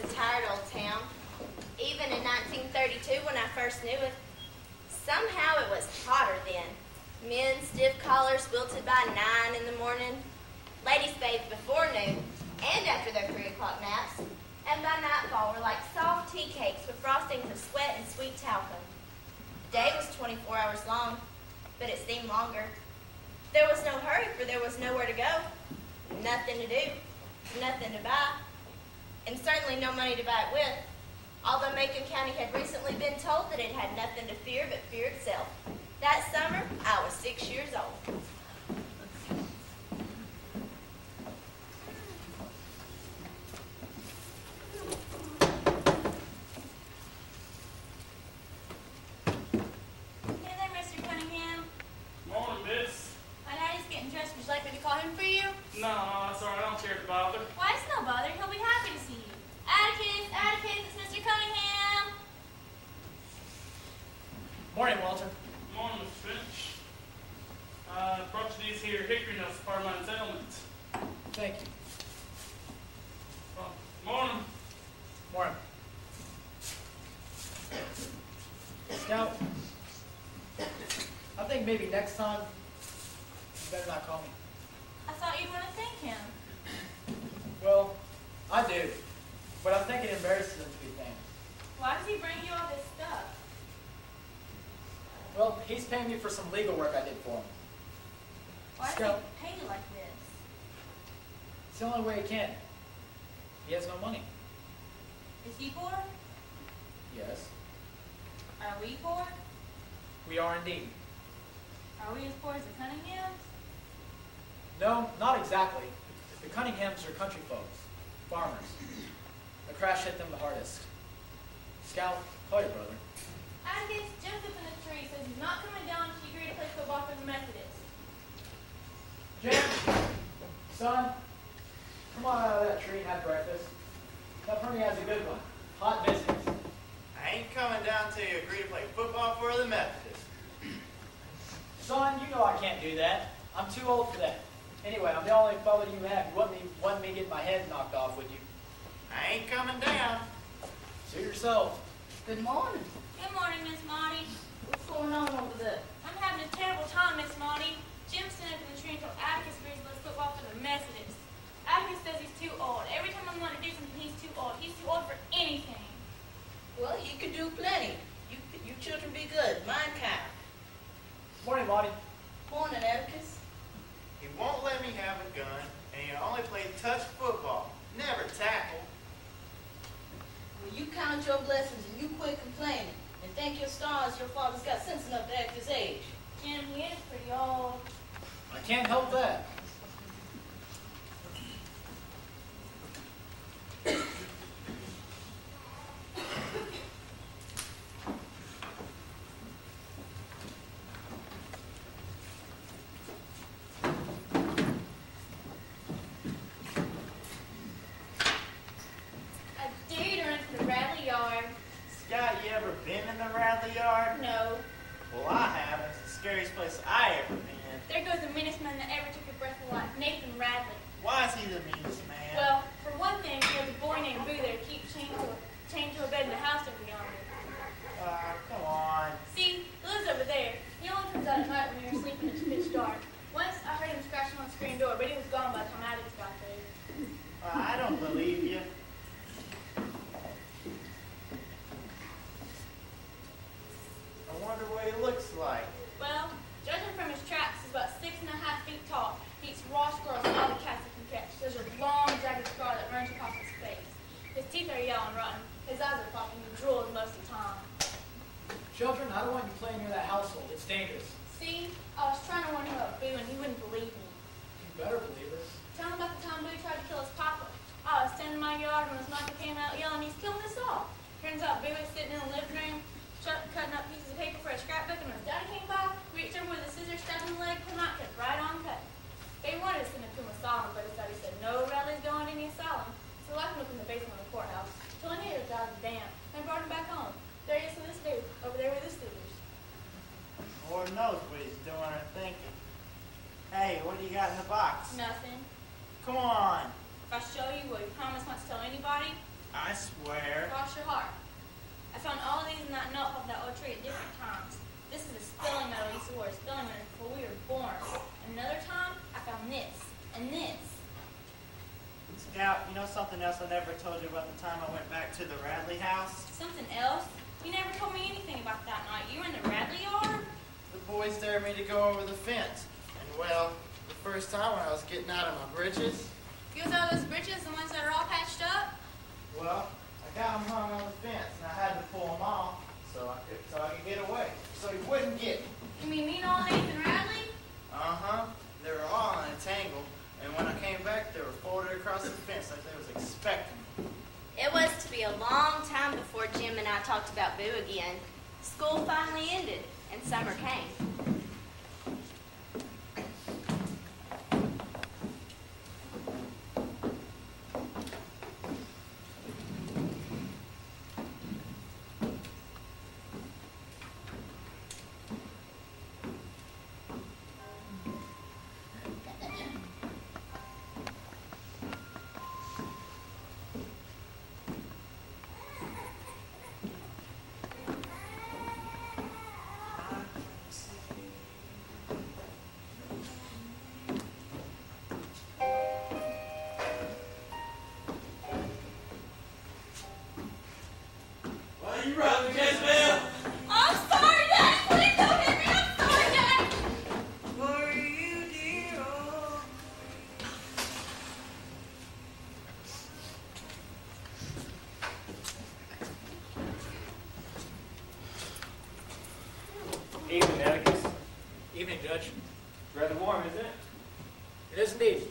was a tired old town. Even in 1932, when I first knew it, somehow it was hotter then. Men, stiff collars wilted by 9 in the morning. Ladies bathed before noon and after their 3 o'clock naps. And by nightfall were like soft tea cakes with frostings of sweat and sweet talcum. The day was 24 hours long, but it seemed longer. There was no hurry, for there was nowhere to go. Nothing to do, nothing to buy, and certainly no money to buy it with. Although Macon County had recently been told that it had nothing to fear but fear itself. That summer, I was 6 years old. Hey there, Mr. Cunningham. Morning, miss. My daddy's getting dressed. Would you like me to call him for you? No, it's all right. I don't care to bother. Why, it's no bother. He'll be happy to see you. Atticus, Atticus, it's Mr. Cunningham. Morning, Walter. Morning, Mr. Finch. I brought you these here hickory nuts as part of my entitlement. Thank you. Morning. Morning. Scout, I think maybe next time you better not call me. I thought you'd want to thank him. Well, I do, but I think it embarrasses him to be thanked. Why does he bring you all this stuff? Well, he's paying me for some legal work I did for him. Why does Scout, he pay you like this? it's the only way he can. He has no money. Is he poor? Yes, Are we poor? we are indeed. Are we as poor as the Cunninghams? No, not exactly. The Cunninghams are country folks, farmers. The crash hit them the hardest. Scout, call your brother. Atticus jumped up in the tree, says he's not coming down if you agree to play football for the Methodists. Jim, son, come on out of that tree and have breakfast. That Permy has a good one. Hot biscuits. I ain't coming down till you agree to play football for the Methodists. Son, you know I can't do that. I'm too old for that. Anyway, I'm the only fellow you have. You want me to get my head knocked off, would you? I ain't coming down. Suit yourself. Good morning. Good morning, Miss Maudie. What's going on over there? I'm having a terrible time, Miss Maudie. Jim sent up in the tree until Atticus agrees to play football for the Methodists. Atticus says he's too old. Every time I want to do something, he's too old. He's too old for anything. Well, you can do plenty. You children be good. Mind kind. Morning, Monty. Morning, Atticus. He won't let me have a gun, and he only play touch football, never tackle. Well, you count your blessings and you quit complaining. And thank your stars your father's got sense enough to act his age. Jim, he is pretty old. I can't help that. I dare you to run to the Radley yard. Scott, you ever been in the Radley yard? No. Well, I haven't. It's the scariest place I ever been. There goes the meanest man that ever took a breath of life, Nathan Radley. Why is he the meanest man? Well, for one thing, there's a boy named Boo there keeps chained to a bed in the house over yonder. Come on. See, he lives over there. He only comes out at night when you're sleeping and it's pitch dark. Once I heard him scratching on the screen door, but he was gone by the time Atticus got there. I don't believe you. I wonder what he looks like. Well, judging from his tracks, he's about 6.5 feet tall. He eats raw squirrels and all the cats he can catch. There's a long, jagged scar that runs across his face. His teeth are yellow and rotten. His eyes are popping. He drools most of the time. Children, I don't want you playing near that household. It's dangerous. See, I was trying to warn him about Boo, and he wouldn't believe me. You better believe it. Tell him about the time Boo tried to kill his papa. I was standing in my yard when his mother came out yelling, "He's killing us all." Turns out Boo was sitting in the living room, cutting up pieces of paper for a scrapbook, and when his daddy came by, reached over with a scissors, stabbed him in the leg, put him out, kept right on cutting. They wanted to send him to an asylum, but his daddy said, "No, Radley's going to any asylum." So locked him up in the basement of the courthouse. Till a native died of damn, and brought him back home. There he is to this day, over there with his sisters. Lord knows what he's doing or thinking. Hey, what do you got in the box? Nothing. Come on. If I show you, will you promise not to tell anybody? I swear. Cross your heart. I found all of these in that note of that old tree at different times. This is a spelling medal we used to wear a spelling medal before we were born. And another time, I found this and this. Scout, you know something else I never told you about the time I went back to the Radley house? Something else? You never told me anything about that night. You were in the Radley yard? The boys dared me to go over the fence. And well, the first time when I was getting out of my britches, You thought those bridges, the ones that are all patched up? well, I got them hung on the fence and I had to pull them off so I could get away. So he wouldn't get me. You mean me and all Nathan Radley? Uh-huh. They were all in a tangle. And when I came back, they were folded across the fence like they was expecting me. It was to be a long time before Jim and I talked about Boo again. School finally ended, and summer came. You run the Jezebel! I'm sorry, Dad! Please don't hit me! I'm sorry, Dad! For you, dear old. Evening, Atticus. Evening, Judge. Rather warm, isn't it? It is indeed.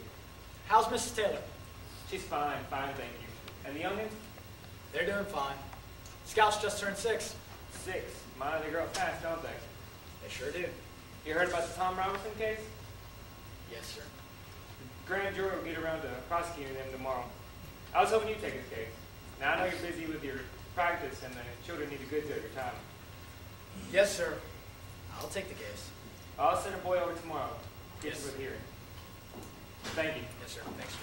How's Mrs. Taylor? She's fine, thank you. And the youngins? They're doing fine. Scouts just turned 6. 6. My, they grow up fast, don't they? They sure do. You heard about the Tom Robinson case? Yes, sir. The grand jury will get around to prosecuting them tomorrow. I was hoping you'd take this case. Now, I know you're busy with your practice, and the children need a good deal of your time. Yes, sir. I'll take the case. I'll send a boy over tomorrow. Get Yes. you with hearing. Thank you. Yes, sir. Thanks, Judge.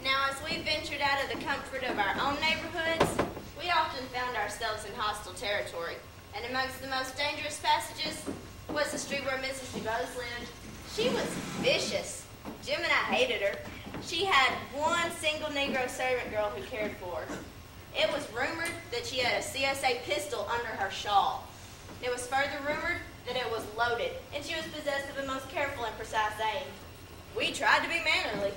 Now, as we ventured out of the comfort of our own neighborhoods, we often found ourselves in hostile territory. And amongst the most dangerous passages was the street where Mrs. Dubose lived. She was vicious. Jim and I hated her. She had one single Negro servant girl who cared for her. It was rumored that she had a CSA pistol under her shawl. It was further rumored that it was loaded, and she was possessed of a most careful and precise aim. We tried to be mannerly.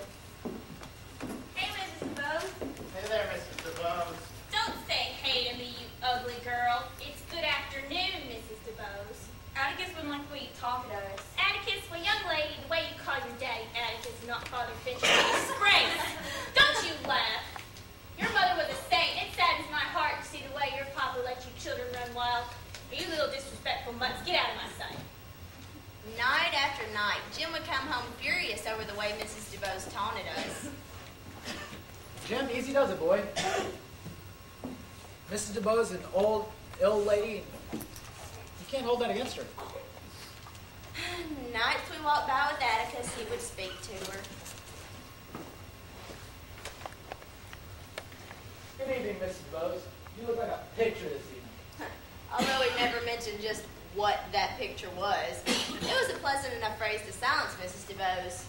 Hey, Mrs. Dubose. Hey there, Mrs. Dubose. Don't say hey to me, you ugly girl. It's good afternoon, Mrs. Dubose. Atticus wouldn't like the way you talk to us. Atticus, well, young lady, the way you call your daddy Atticus and not Father Finch is a disgrace. Don't you laugh. Your mother was a saint. It saddens my heart to see the way your papa let you children run wild. You little disrespectful mutts, get out of my sight. Night after night, Jim would come home furious over the way Mrs. Dubose taunted us. Jim, easy does it, boy. Mrs. Dubose, an old, ill lady. You can't hold that against her. Nights we walked by with Atticus, he would speak to her. Good evening, Mrs. Dubose. You look like a picture this evening. Although he never mentioned just what that picture was. It was a pleasant enough phrase to silence Mrs. Dubose.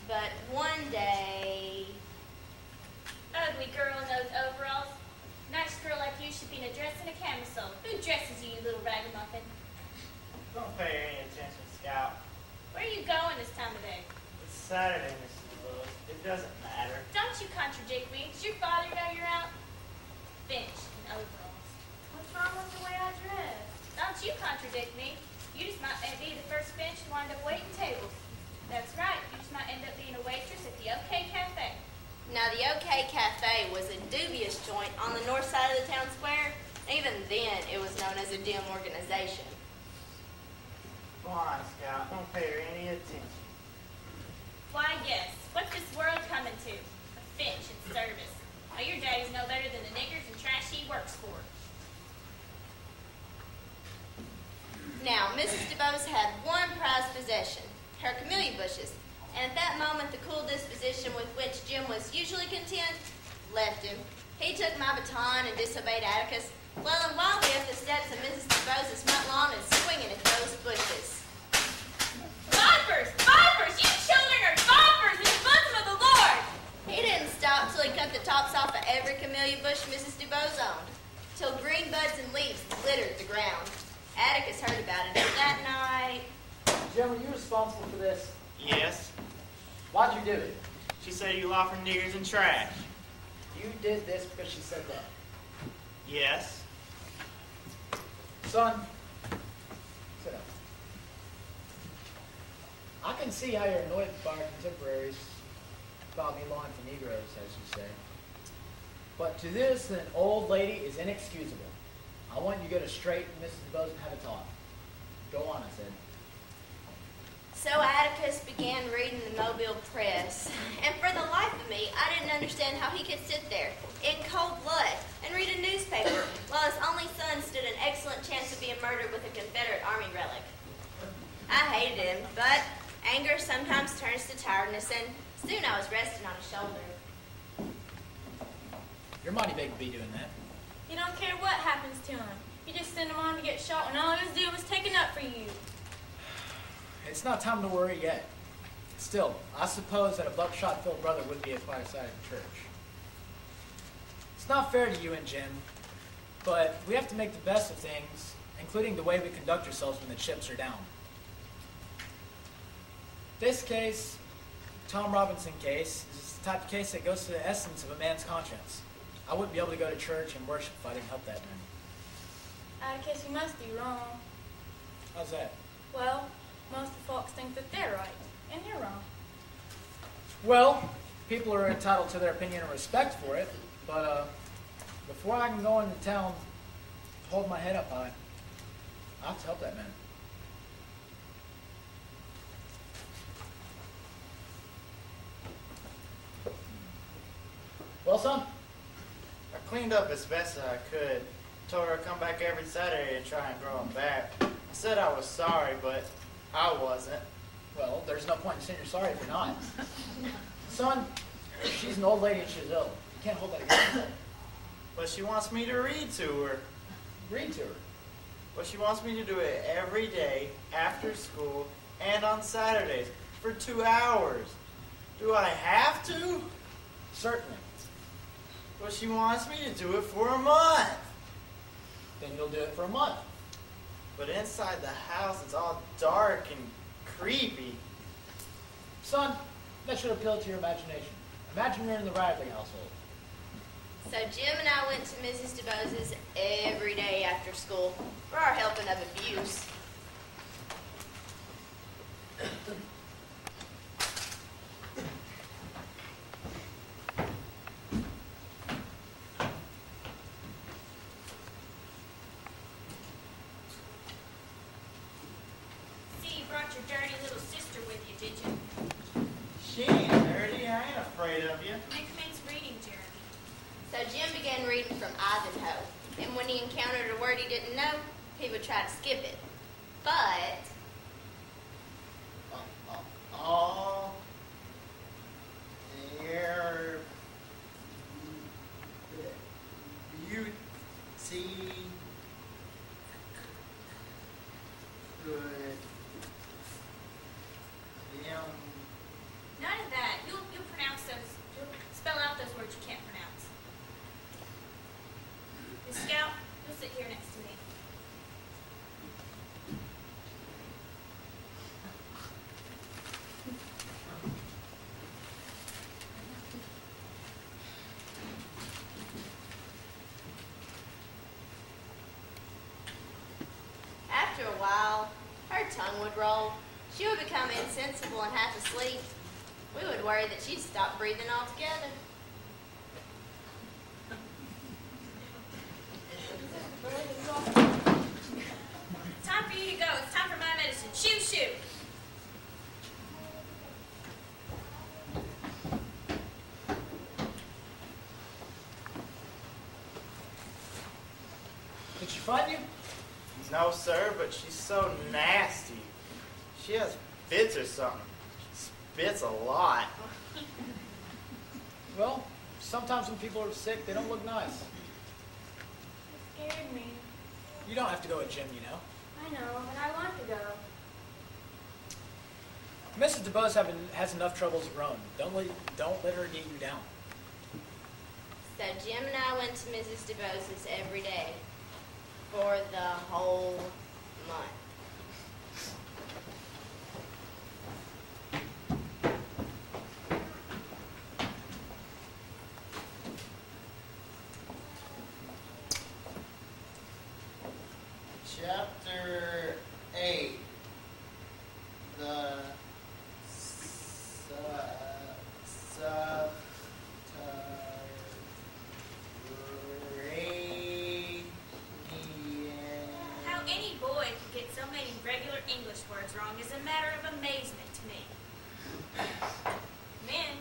But one day... Ugly girl in those overalls. Nice girl like you should be in a dress and a camisole. Who dresses you, you little ragamuffin? Don't pay her any attention, Scout. Where are you going this time of day? It's Saturday, Mrs. Dubose. It doesn't matter. Don't you contradict me. Does your father know you're out? Finch in overalls. What's wrong with the way I dress? Don't you contradict me. You just might be the first Finch to wind up waiting tables. That's right. You just might end up being a waitress at the OK Cafe. Now, the OK Cafe was a dubious joint on the north side of the town square. Even then, it was known as a dim organization. Go on, Scout. Don't pay her any attention. Why, yes. What's this world coming to? A Finch in service. Now, your daddy's no better than the niggers and trash he works for. Now, Mrs. Dubose had one prized possession, her camellia bushes. And at that moment, the cool disposition with which Jim was usually content left him. He took my baton and disobeyed Atticus, flailing wildly up the steps of Mrs. Dubose's front lawn and swinging at those bushes. Vipers! Vipers! You children are vipers in the bosom of the Lord! He didn't stop till he cut the tops off of every camellia bush Mrs. Dubose owned, till green buds and leaves littered the ground. Atticus heard about it, and that night... Jim, were you responsible for this? Yes. Why'd you do it? She said you offer niggers and trash. You did this because she said that. Yes. Son, sit down. I can see how you're annoyed by our contemporaries about me lying for Negroes, as you say. But to this, an old lady is inexcusable. I want you to go to straight Mrs. Dubose and have a talk. Go on, I said. So Atticus began reading the Mobile Press, and for the life of me, I didn't understand how he could sit there in cold blood and read a newspaper while his only son stood an excellent chance of being murdered with a Confederate Army relic. I hated him, but anger sometimes turns to tiredness, and soon I was resting on his shoulder. You're mighty big to be doing that. You don't care what happens to him. You just send him on to get shot when all he was doing was taking up for you. It's not time to worry yet. Still, I suppose that a buckshot-filled brother wouldn't be a fireside in church. It's not fair to you and Jim, but we have to make the best of things, including the way we conduct ourselves when the chips are down. This case, Tom Robinson case, is the type of case that goes to the essence of a man's conscience. I wouldn't be able to go to church and worship if I didn't help that man. Atticus, you must be wrong. How's that? Well, most of the folks think that they're right, and you're wrong. Well, people are entitled to their opinion and respect for it, but before I can go into town, hold my head up high, I have to help that man. Well, son? I cleaned up as best as I could. Told her I'd come back every Saturday and try and grow them back. I said I was sorry, but I wasn't. Well, there's no point in saying you're sorry if you're not. Son, she's an old lady and she's ill. You can't hold that against her. But she wants me to read to her. Read to her. But she wants me to do it every day, after school, and on Saturdays, for 2 hours. Do I have to? Certainly. But she wants me to do it for a month. Then you'll do it for a month. But inside the house, it's all dark and creepy. Son, that should appeal to your imagination. Imagine you're in the Riley household. So Jim and I went to Mrs. Dubose's every day after school for our helping of abuse. See, you brought your dirty little sister with you, did you? She ain't dirty. I ain't afraid of you. Make men's reading, Jeremy. So Jim began reading from Ivanhoe, and when he encountered a word he didn't know, he would try to skip it. But All their beauty could them. None of that. You'll pronounce those. You'll spell out those words you can't pronounce. Miss Scout, you'll sit here next to me. after a while, her tongue would roll. She would become insensible and half asleep. We would worry that she'd stop breathing altogether. It's time for you to go. It's time for my medicine. Shoo, shoo. Did she find you? No, sir, but she's so nasty. She has fits or something. She spits a lot. Well, sometimes when people are sick, they don't look nice. It scared me. You don't have to go to gym, you know. I know, but I want to go. Mrs. Dubose has enough troubles of her own. Don't let her get you down. So Jim and I went to Mrs. Dubose's every day for the whole month. Chapter 8. The How any boy could get so many regular English words wrong is a matter of amazement to me. Men,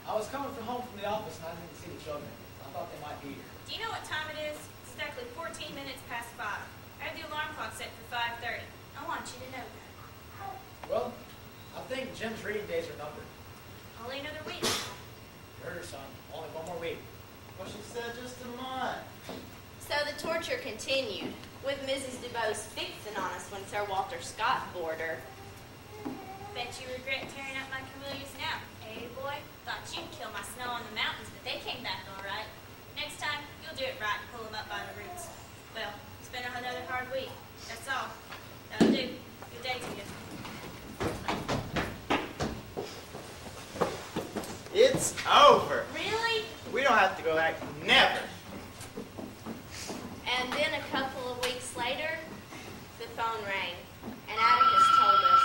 I was coming from home from the office and I didn't see the children. I thought they might be here. do you know what time it is? It's exactly 14 minutes past 5. I have the alarm clock set for 5:30. I want you to know that. Well, I think Jim's reading days are numbered. Only another week. You heard her, son. Only one more week. Well, she said just a month. So the torture continued, with Mrs. Dubose fixing on us when Sir Walter Scott bored her. Bet you regret tearing up my camellias now, eh, boy? Thought you'd kill my snow on the mountains, but they came back all right. Next time, you'll do it right and pull them up by the roots. Well, it's been another hard week. That's all. That'll do. Good day to you. It's over. Really? We don't have to go back. Never. And then a couple of weeks later, the phone rang, and Atticus told us.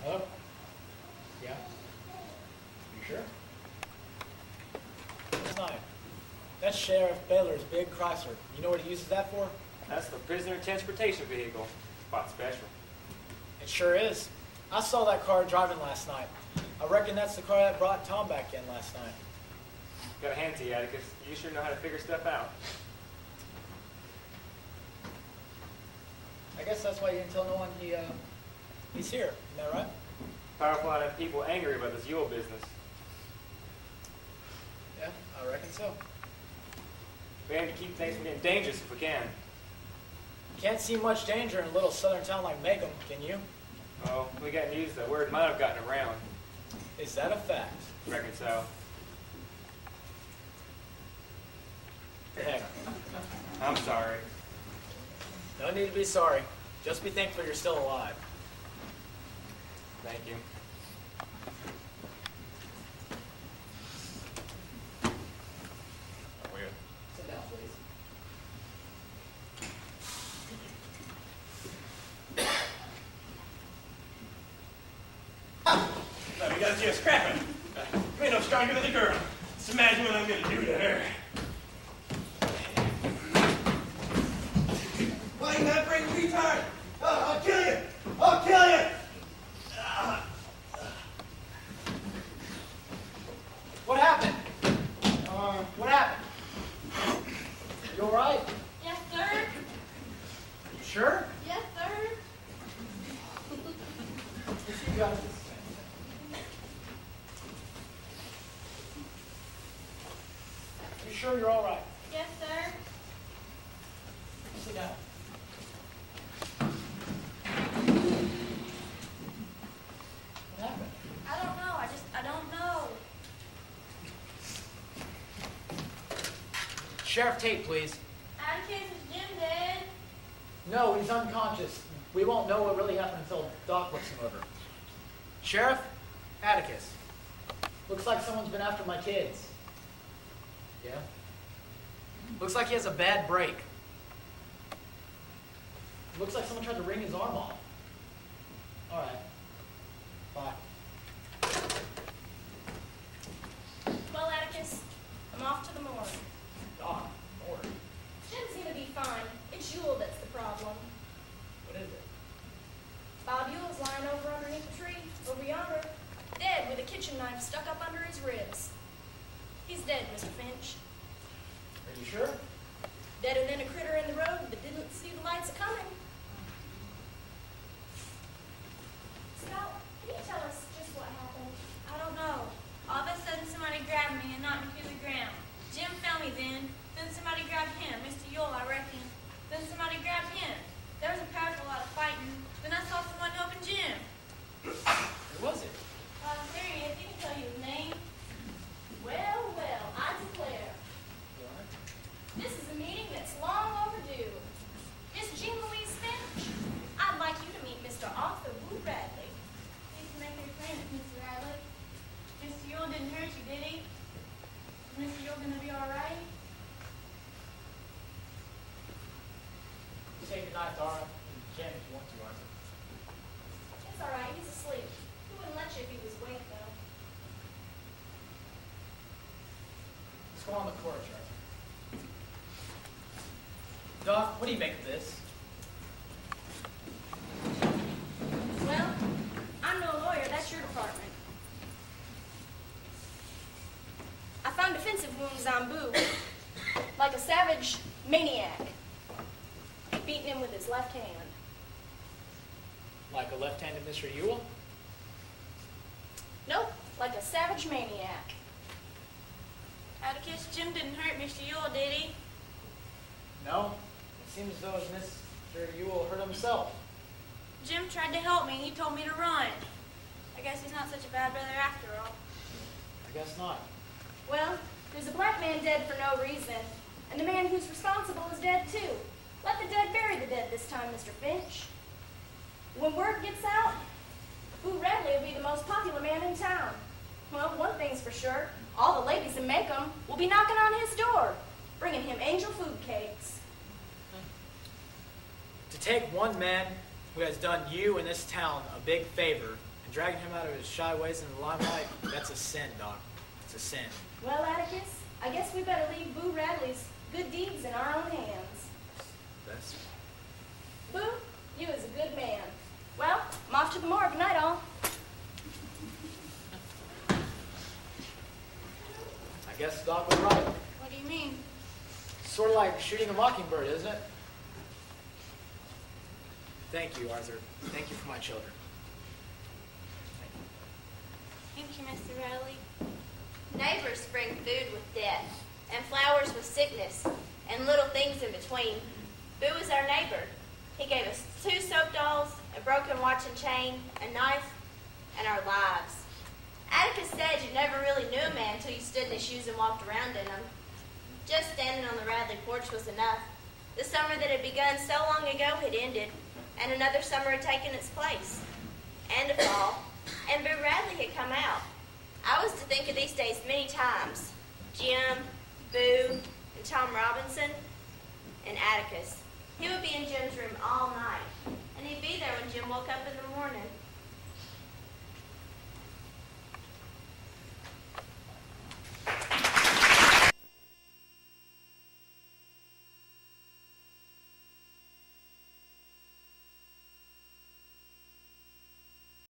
Hello? Yeah? You sure? It's not. That's Sheriff Baylor's big Chrysler. You know what he uses that for? That's the prisoner transportation vehicle. Spot special. It sure is. I saw that car driving last night. I reckon that's the car that brought Tom back in last night. Got a hand to you, Atticus. You sure know how to figure stuff out. I guess that's why you didn't tell no one he's here. Isn't that right? Powerful lot of people angry about this Ewell business. Yeah, I reckon so. We aim to keep things from getting dangerous if we can. Can't see much danger in a little southern town like Macomb, can you? Oh, we got news that word might have gotten around. Is that a fact? Reckon so. Heck, I'm sorry. no need to be sorry. Just be thankful you're still alive. Thank you. Sit down, please. Now we gotta see her scrapping. We ain't no stronger than the girl. Just imagine what I'm gonna do to her. Why you not bring retard? I'll kill you! I'll kill you! What happened? What happened? You all right? Yes, sir. You sure? Yes, sir. You got this. You sure you're all right? Yes, sir. Sit down. What happened? I don't know. I don't know. Sheriff Tate, please. Atticus, is Jim dead? No, he's unconscious. We won't know what really happened until Doc looks him over. Sheriff, Atticus. Looks like someone's been after my kids. Yeah? Looks like he has a bad break. Looks like someone tried to wring his arm off. All right. Bye. Well, Atticus, I'm off to the morgue. Doc, or Jim's gonna be fine. It's Ewell that's the problem. what is it? Bob Ewell's lying over underneath the tree, over yonder, dead with a kitchen knife stuck up under his ribs. He's dead, Mr. Finch. Are you sure? Deader than a critter in the road that didn't see the lights coming. Scout, can you tell us just what happened? I don't know. All of a sudden, somebody grabbed me and knocked me to the ground. Jim found me then. Then somebody grabbed him, Mr. Ewell, I reckon. Then somebody grabbed him. There was a powerful lot of fighting. Then I saw someone helping Jim. Who was it? There he is. He can tell you his name. Well, well, I declare. This is a meeting that's long overdue. Miss Jean Louise Finch, I'd like you to meet Mr. Arthur Boo Bradley. Please make your acquaintance, Mr. Radley. Mr. Ewell didn't hurt you, did he? Is Mr. Ewell gonna be all right? Say goodnight, Dara. And Jen, if you want to, Arthur. It's all right. He's asleep. He wouldn't let you if he was awake, though. Let's go on the porch, Arthur. Doc, what do you make of this? Well, I'm no lawyer. That's your department. I found defensive wounds on Boo, like a savage maniac, beating him with his left hand. Like a left-handed Mr. Ewell? Nope, like a savage maniac. Atticus, Jim didn't hurt Mr. Ewell, did he? No. It seems as though Mr. Ewell hurt himself. Jim tried to help me. He told me to run. I guess he's not such a bad brother after all. I guess not. Well, there's a black man dead for no reason, and the man who's responsible is dead too. Let the dead bury the dead this time, Mr. Finch. When word gets out, Boo Radley will be the most popular man in town. Well, one thing's for sure, all the ladies in Macomb will be knocking on his door, bringing him angel food cakes. To take one man who has done you and this town a big favor and dragging him out of his shy ways in the limelight, that's a sin, Doc. It's a sin. Well, Atticus, I guess we better leave Boo Radley's good deeds in our own hands. Best. Boo, you is a good man. Well, I'm off to the morgue. Good night, all. I guess Doc was right. What do you mean? Sort of like shooting a mockingbird, isn't it? Thank you, Arthur. Thank you for my children. Thank you, Mr. Radley. Neighbors bring food with death, and flowers with sickness, and little things in between. Boo is our neighbor. He gave us 2 soap dolls, a broken watch and chain, a knife, and our lives. Atticus said you never really knew a man until you stood in his shoes and walked around in them. Just standing on the Radley porch was enough. The summer that had begun so long ago had ended, and another summer had taken its place. And a fall, and Boo Radley had come out. I was to think of these days many times. Jim, Boo, and Tom Robinson, and Atticus. He would be in Jim's room all night, and he'd be there when Jim woke up in the morning.